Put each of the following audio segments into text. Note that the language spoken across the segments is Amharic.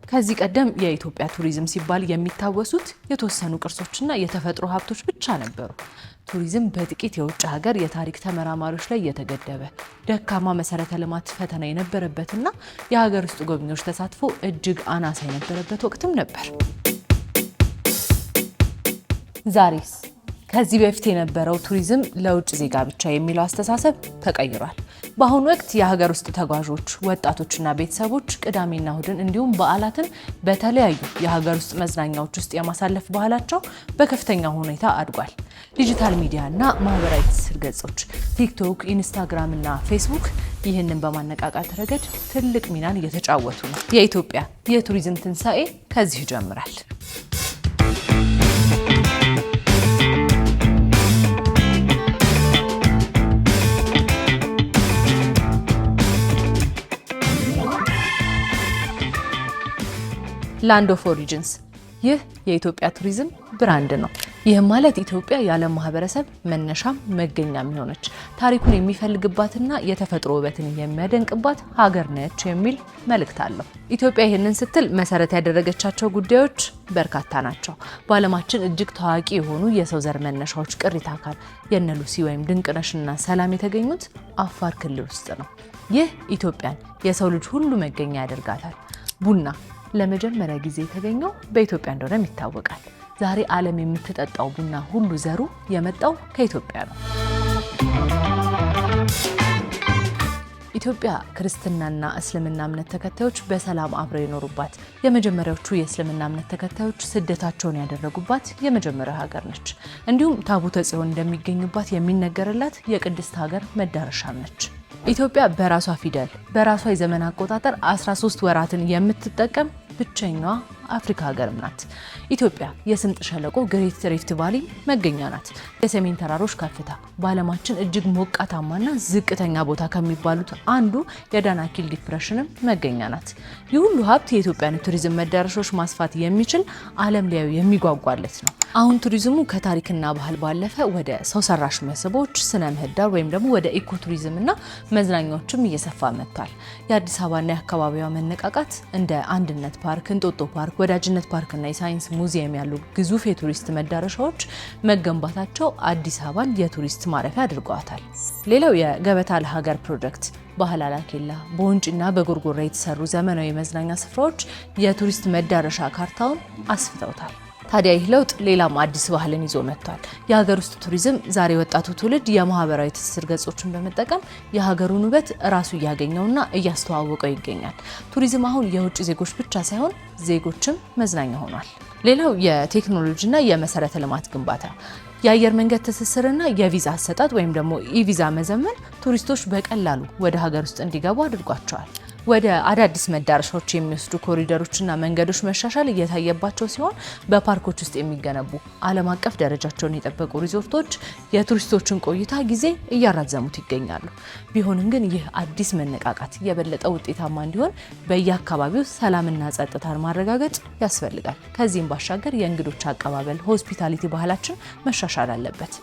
ከዚህ ቀደም የኢትዮጵያ ቱሪዝም ሲባል የሚታወሱት የተወሰኑ ቅርሶችና የተፈጥሮ ሀብቶች ብቻ ነበሩ። ቱሪዝም በጥቂት የውጭ ሀገር የታሪክ ተመራማሪዎች ላይ የተገደበ ደካማ መሰረተ ልማት ፈተና የነበረበትና የሀገር ውስጥ ጎብኚዎች ተሳትፎ እጅግ አናሳ የነበረበት ወቅትም ነበር። ዛሬስ? ከዚህ በፊት የነበረው ቱሪዝም ለውጭ ዜጋ ብቻ የሚለው አስተሳሰብ ተቀይሯል። በአሁኑ ወቅት የሀገር ውስጥ ተጓዦች፣ ወጣቶችና ቤተሰቦች ቅዳሜና እሁድን እንዲሁም በዓላትን በተለያዩ የሀገር ውስጥ መዝናኛዎች ውስጥ የማሳለፍ ባህላቸው በከፍተኛ ሁኔታ አድጓል። ዲጂታል ሚዲያና ማህበራዊ ትስስር ገጾች ቲክቶክ፣ ኢንስታግራም እና ፌስቡክ ይህንን በማነቃቃት ረገድ ትልቅ ሚናን እየተጫወቱ ነው። የኢትዮጵያ የቱሪዝም ትንሣኤ ከዚህ ይጀምራል። ላንድ ኦፍ ኦሪጂንስ፣ ይህ የኢትዮጵያ ቱሪዝም ብራንድ ነው። ይህም ማለት ኢትዮጵያ የዓለም ማህበረሰብ መነሻም መገኛም የሆነች ታሪኩን የሚፈልግባትና የተፈጥሮ ውበትን የሚያደንቅባት ሀገር ነች የሚል መልእክት አለው። ኢትዮጵያ ይህንን ስትል መሰረት ያደረገቻቸው ጉዳዮች በርካታ ናቸው። በዓለማችን እጅግ ታዋቂ የሆኑ የሰው ዘር መነሻዎች ቅሪተ አካል የነ ሉሲ ወይም ድንቅነሽና ሰላም የተገኙት አፋር ክልል ውስጥ ነው። ይህ ኢትዮጵያን የሰው ልጅ ሁሉ መገኛ ያደርጋታል። ቡና ለመጀመሪያ ጊዜ የተገኘው በኢትዮጵያ እንደሆነም ይታወቃል። ዛሬ ዓለም የምትጠጣው ቡና ሁሉ ዘሩ የመጣው ከኢትዮጵያ ነው። ኢትዮጵያ ክርስትናና እስልምና እምነት ተከታዮች በሰላም አብረው የኖሩባት፣ የመጀመሪያዎቹ የእስልምና እምነት ተከታዮች ስደታቸውን ያደረጉባት የመጀመሪያው ሀገር ነች። እንዲሁም ታቦተ ጽዮን እንደሚገኙባት የሚነገርላት የቅድስት ሀገር መዳረሻም ነች። ኢትዮጵያ በራሷ ፊደል በራሷ የዘመን አቆጣጠር 13 ወራትን የምትጠቀም ብቸኛዋ አፍሪካ ሀገርም ናት። ኢትዮጵያ የስምጥ ሸለቆ ግሬት ሪፍት ቫሊ መገኛ ናት። የሰሜን ተራሮች ከፍታ በዓለማችን እጅግ ሞቃታማና ዝቅተኛ ቦታ ከሚባሉት አንዱ የዳናኪል ዲፕሬሽንም መገኛ ናት። ይህ ሁሉ ሀብት የኢትዮጵያን ቱሪዝም መዳረሻዎች ማስፋት የሚችል ዓለም ሊያዩ የሚጓጓለት ነው። አሁን ቱሪዝሙ ከታሪክና ባህል ባለፈ ወደ ሰው ሰራሽ መስህቦች፣ ስነ ምህዳር ወይም ደግሞ ወደ ኢኮ ቱሪዝምና መዝናኛዎችም እየሰፋ መጥቷል። የአዲስ አበባና የአካባቢዋ መነቃቃት እንደ አንድነት ፓርክ፣ እንጦጦ ፓርክ፣ ወዳጅነት ፓርክና የሳይንስ ሙዚየም ያሉ ግዙፍ የቱሪስት መዳረሻዎች መገንባታቸው አዲስ አበባን የቱሪስት ማረፊያ አድርገዋታል። ሌላው የገበታ ለሀገር ፕሮጀክት በሀላላ ኬላ፣ በወንጭና በጎርጎራ የተሰሩ ዘመናዊ መዝናኛ ስፍራዎች የቱሪስት መዳረሻ ካርታውን አስፍተውታል። ታዲያ ይህ ለውጥ ሌላም አዲስ ባህልን ይዞ መጥቷል። የሀገር ውስጥ ቱሪዝም ዛሬ ወጣቱ ትውልድ የማህበራዊ ትስስር ገጾችን በመጠቀም የሀገሩን ውበት ራሱ እያገኘውና እያስተዋወቀው ይገኛል። ቱሪዝም አሁን የውጭ ዜጎች ብቻ ሳይሆን ዜጎችም መዝናኛ ሆኗል። ሌላው የቴክኖሎጂና የመሰረተ ልማት ግንባታ፣ የአየር መንገድ ትስስርና የቪዛ አሰጣጥ ወይም ደግሞ ኢቪዛ መዘመን ቱሪስቶች በቀላሉ ወደ ሀገር ውስጥ እንዲገቡ አድርጓቸዋል። ወደ አዳዲስ መዳረሻዎች የሚወስዱ ኮሪደሮችና መንገዶች መሻሻል እየታየባቸው ሲሆን በፓርኮች ውስጥ የሚገነቡ ዓለም አቀፍ ደረጃቸውን የጠበቁ ሪዞርቶች የቱሪስቶችን ቆይታ ጊዜ እያራዘሙት ይገኛሉ። ቢሆንም ግን ይህ አዲስ መነቃቃት የበለጠ ውጤታማ እንዲሆን በየአካባቢው ሰላምና ጸጥታን ማረጋገጥ ያስፈልጋል። ከዚህም ባሻገር የእንግዶች አቀባበል ሆስፒታሊቲ ባህላችን መሻሻል አለበት።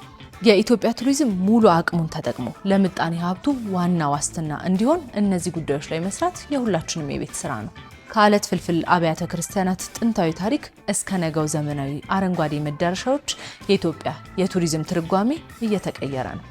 የኢትዮጵያ ቱሪዝም ሙሉ አቅሙን ተጠቅሞ ለምጣኔ ሀብቱ ዋና ዋስትና እንዲሆን እነዚህ ጉዳዮች ላይ መስራት የሁላችንም የቤት ስራ ነው። ከአለት ፍልፍል አብያተ ክርስቲያናት ጥንታዊ ታሪክ እስከ ነገው ዘመናዊ አረንጓዴ መዳረሻዎች የኢትዮጵያ የቱሪዝም ትርጓሜ እየተቀየረ ነው።